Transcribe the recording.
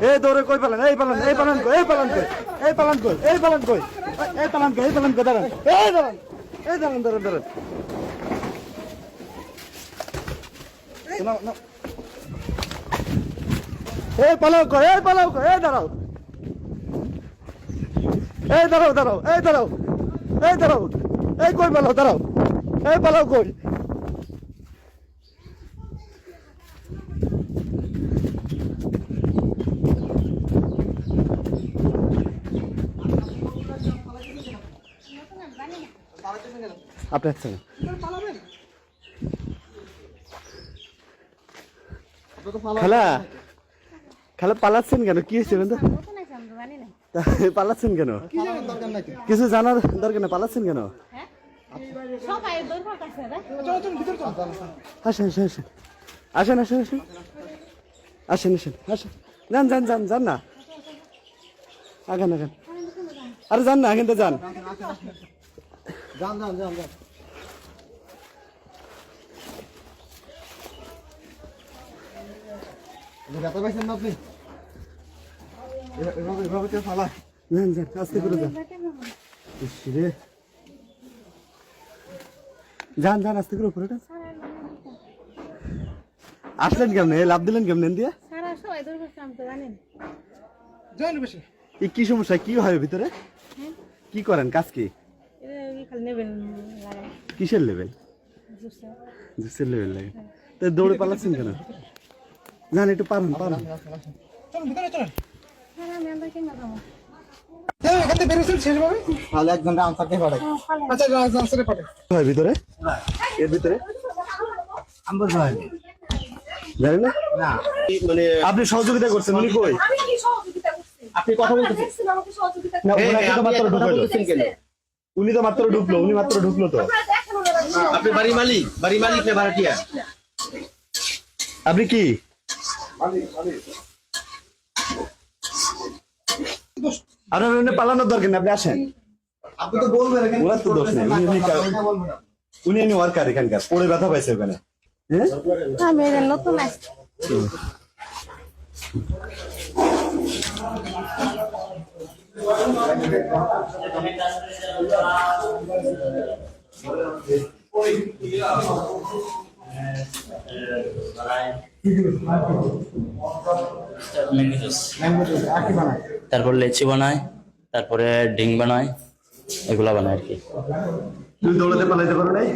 এই দৌড়ে কই পালান, এই পালান, এই পালান কই, এই পালান কই, এই পালান কই, এই পালান কই, এই পালান কই, এই পালান কই, দাঁড়ান, এই দাঁড়ান, এই দাঁড়ান, দাঁড়ান, দাঁড়ান। এই পালাও কই, এই পালাও কই, এই দাঁড়াও, এই দাঁড়াও, দাঁড়াও, এই দাঁড়াও, এই দাঁড়াও, এই কই পালাও, দাঁড়াও, এই পালাও কই। আপনি আছেন খালা, খালা পালাচ্ছেন কেন? কি হয়েছে পালাচ্ছেন কেন? কিছু জানার দরকার না, পালাচ্ছেন কেন? আসেন আসেন আসেন আসেন আসেন আসেন আসেন আসেন আসেন, যান যান যান যান না, আগান আগান, আরে যান না, আগান তো যান, যান যান যান যান। ব্যথা পাইছেন না আপনি? এভাবে কেউ ফালায়? যান যান, আস্তে করে যান, রে যান যান, আস্তে করে উপরে আসলেন কেমনে? লাভ দিলেন কেমনে দিয়ে? কি সমস্যা, কি হয় ভিতরে? কি করেন, কাজ কি? কিসের লেভেল? জুসের লেভেল লাগে। তো দৌড়ে পালাচ্ছেন কেন? জান একটু পারুন পারুন। ভিতরে এর ভিতরে জানেন না? মানে আপনি সহযোগিতা করছেন, উনি কই? আপনি কথা বলতেছেন, উনি তো মাত্র ঢুকলো, উনি মাত্র ঢুকলো তো। আপনি বাড়ি মালিক? বাড়ি মালিক না ভাড়াটিয়া? আপনি কি আপনার পালানোর দরকার নেই, আপনি আসেন। আপনি তো বলবেন, ওরা তো দোষ নেই, উনি এমনি ওয়ার্কার এখানকার, পড়ে ব্যথা পাইছে ওখানে। হ্যাঁ নতুন তারপর লেচি বানায়, তারপরে ডিম বানায়, এগুলা বানায় আর কি। তুমি দৌড়াতে পালাইতে পারো নাই?